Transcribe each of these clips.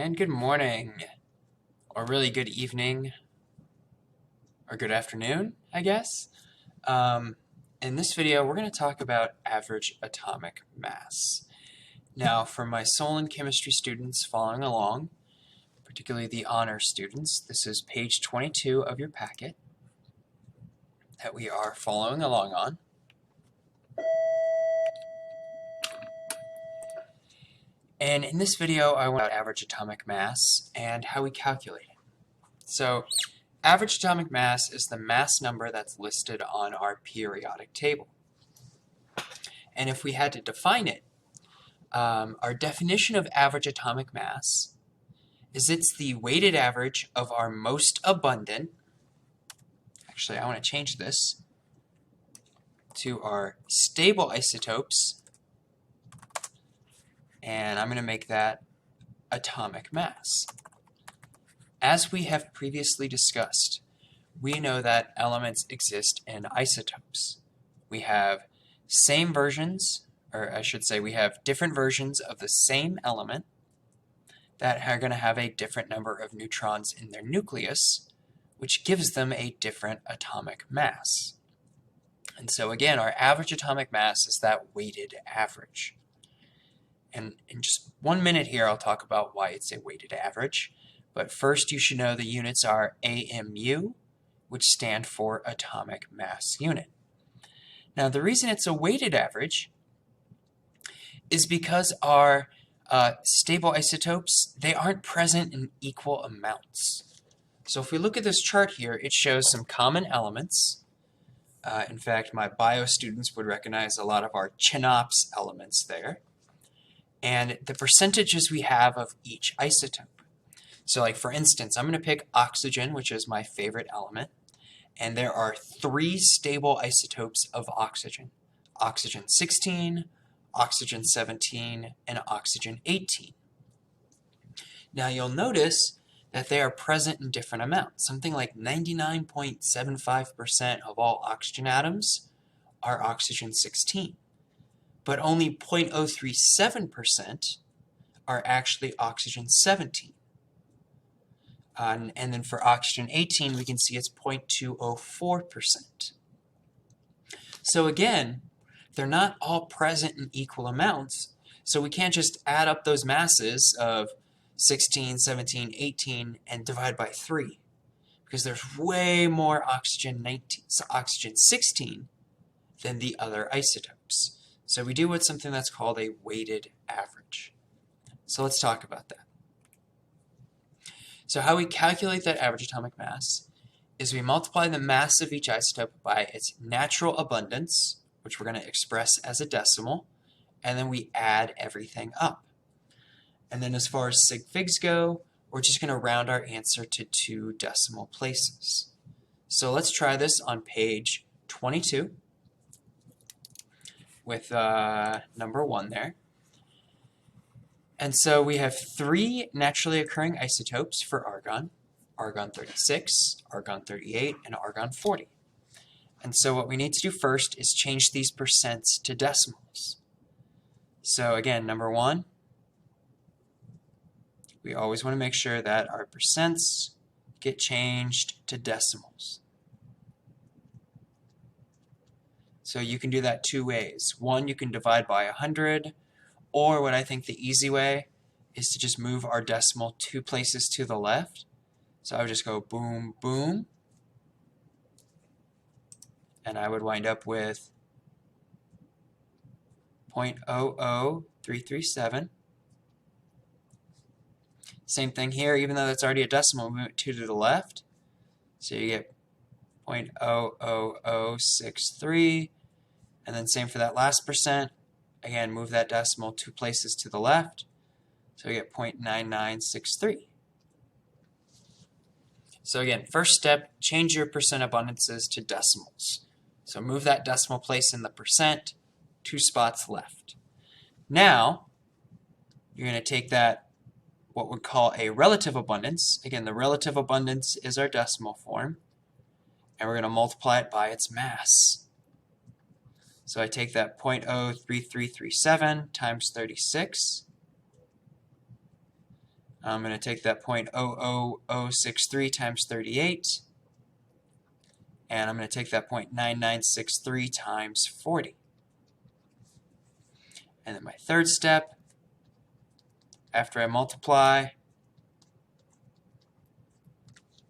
And good morning, or really good evening, or good afternoon, I guess. In this video, we're going to talk about average atomic mass. Now, for my soil and chemistry students following along, particularly the honor students, this is page 22 of your packet that we are following along on. And in this video, I want to talk about average atomic mass and how we calculate it. So, average atomic mass is the mass number that's listed on our periodic table. And if we had to define it, our definition of average atomic mass is it's the weighted average of our most abundant, actually I want to change this to our stable isotopes, and I'm going to make that atomic mass. As we have previously discussed, we know that elements exist in isotopes. We have same versions, or I should say we have different versions of the same element that are going to have a different number of neutrons in their nucleus, which gives them a different atomic mass. And so again, our average atomic mass is that weighted average. And in just 1 minute here, I'll talk about why it's a weighted average. But first, you should know the units are AMU, which stand for atomic mass unit. Now, the reason it's a weighted average is because our stable isotopes, they aren't present in equal amounts. So if we look at this chart here, it shows some common elements. In fact, my bio students would recognize a lot of our CHNOPS elements there. And the percentages we have of each isotope. So like for instance, I'm going to pick oxygen, which is my favorite element, and there are 3 stable isotopes of oxygen. Oxygen 16, oxygen 17, and oxygen 18. Now you'll notice that they are present in different amounts. Something like 99.75% of all oxygen atoms are oxygen 16, but only 0.037% are actually oxygen 17. And then for oxygen 18, we can see it's 0.204%. So again, they're not all present in equal amounts, so we can't just add up those masses of 16, 17, 18 and divide by 3, because there's way more oxygen 16 than the other isotopes. So we do something that's called a weighted average. So let's talk about that. So how we calculate that average atomic mass is we multiply the mass of each isotope by its natural abundance, which we're going to express as a decimal, and then we add everything up. And then as far as sig figs go, we're just going to round our answer to 2 decimal places. So let's try this on page 22 with number 1 there. And so we have 3 naturally occurring isotopes for argon, argon 36, argon 38, and argon 40. And so what we need to do first is change these percents to decimals. So again, number 1, we always want to make sure that our percents get changed to decimals. So you can do that 2 ways. 1, you can divide by 100, or what I think the easy way is to just move our decimal 2 places to the left. So I would just go boom, boom, and I would wind up with 0.00337. Same thing here, even though that's already a decimal, move it 2 to the left. So you get 0.00063, and then same for that last percent. Again, move that decimal 2 places to the left, so we get 0.9963. So again, first step, change your percent abundances to decimals. So move that decimal place in the percent, 2 spots left. Now, you're going to take that, what we call a relative abundance. Again, the relative abundance is our decimal form, and we're going to multiply it by its mass. So I take that 0.03337 times 36. I'm going to take that 0.00063 times 38, and I'm going to take that 0.9963 times 40. And then my third step, after I multiply,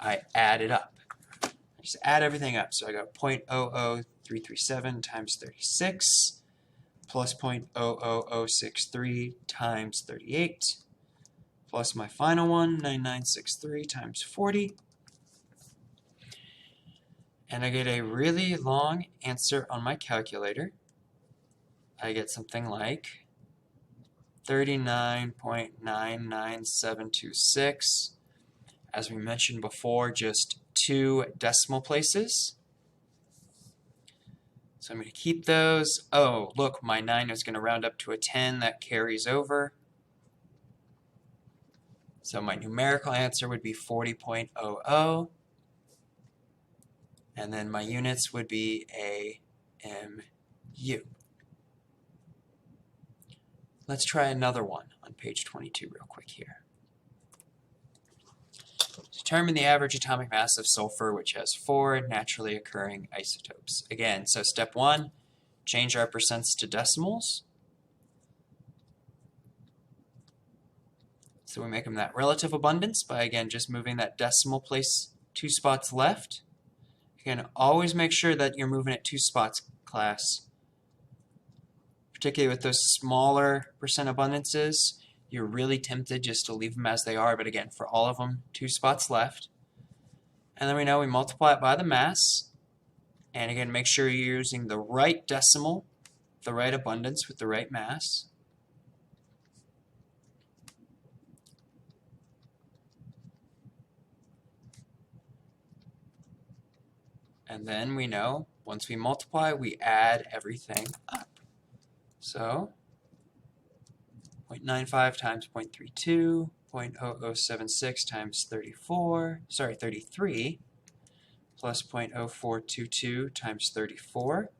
I add it up. I just add everything up. So I got 0.00337 times 36 plus 0.00063 times 38 plus my final one, 9963 times 40. And I get a really long answer on my calculator. I get something like 39.99726. As we mentioned before, just 2 decimal places. So I'm going to keep those. Oh, look, my 9 is going to round up to a 10. That carries over. So my numerical answer would be 40.00. And then my units would be AMU. Let's try another one on page 22 real quick here. Determine the average atomic mass of sulfur, which has 4 naturally occurring isotopes. Again, so step 1, change our percents to decimals. So we make them that relative abundance by, again, just moving that decimal place 2 spots left. Again, always make sure that you're moving it 2 spots, class. Particularly with those smaller percent abundances, you're really tempted just to leave them as they are. But again, for all of them, 2 spots left. And then we know we multiply it by the mass. And again, make sure you're using the right decimal, the right abundance with the right mass. And then we know, once we multiply, we add everything up. So 0.95 times 0.32, 0.0076 times 33, plus 0.0422 times 34,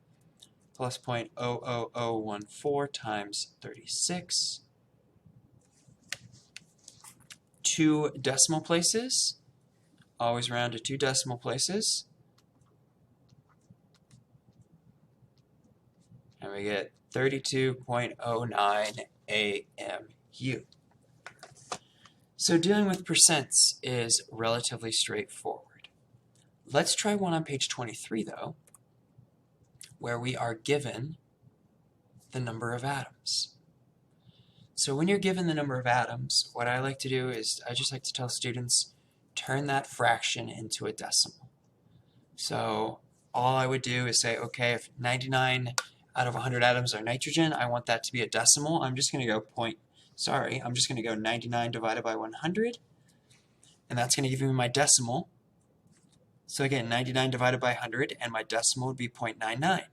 plus 0.00014 times 36. 2 decimal places. Always round to 2 decimal places. And we get 32.09 AMU. So dealing with percents is relatively straightforward. Let's try one on page 23, though, where we are given the number of atoms. So when you're given the number of atoms, what I like to do is I just like to tell students, turn that fraction into a decimal. So all I would do is say, okay, if 99 out of 100 atoms are nitrogen, I want that to be a decimal. I'm just going to go 99 divided by 100, and that's going to give me my decimal. So again, 99 divided by 100, and my decimal would be 0.99.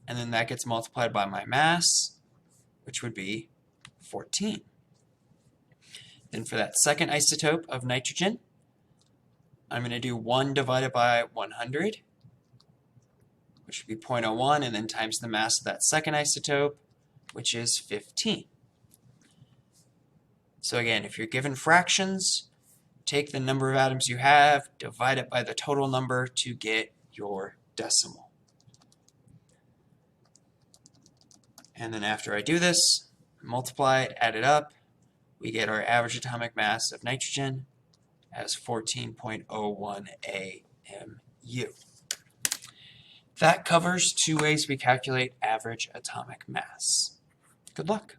And then that gets multiplied by my mass, which would be 14. Then for that second isotope of nitrogen, I'm going to do 1 divided by 100, which would be 0.01, and then times the mass of that second isotope, which is 15. So again, if you're given fractions, take the number of atoms you have, divide it by the total number to get your decimal. And then after I do this, multiply it, add it up, we get our average atomic mass of nitrogen as 14.01 AMU. That covers 2 ways we calculate average atomic mass. Good luck.